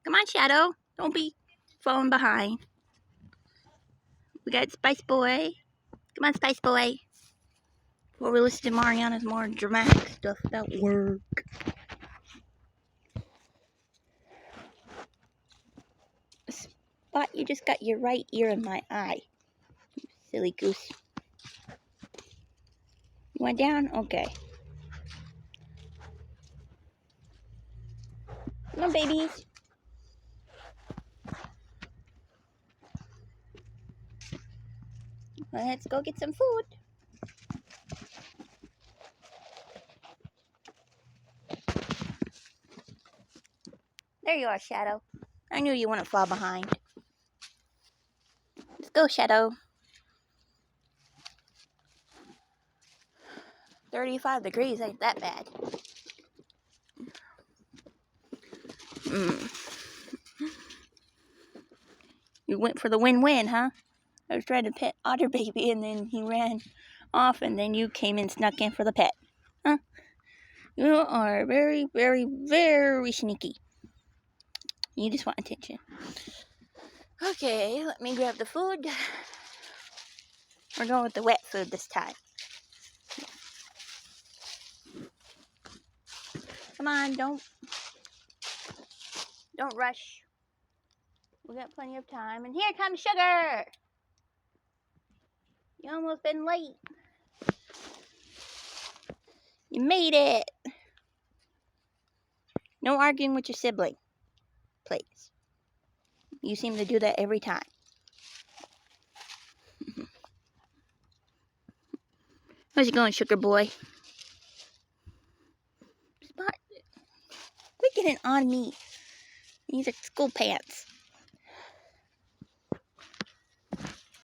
Come on, Shadow. Don't be falling behind. We got Spice Boy. Come on, Spice Boy. Before we listen to Mariana's more dramatic stuff about work. Spot, you just got your right ear in my eye. Silly goose. You went down? Okay. Come on, babies. Let's go get some food. There you are, Shadow. I knew you wouldn't fall behind. Let's go, Shadow. 35 degrees ain't that bad. You went for the win-win, huh? I was trying to pet Otter Baby and then he ran off and then you came and snuck in for the pet. Huh? You are very, very, very sneaky. You just want attention. Okay, let me grab the food. We're going with the wet food this time. Come on, don't rush. We got plenty of time. And here comes Sugar. You almost been late. You made it. No arguing with your sibling, please. You seem to do that every time. How's it going, Sugar Boy? Spot. Quit getting on me. These are school pants.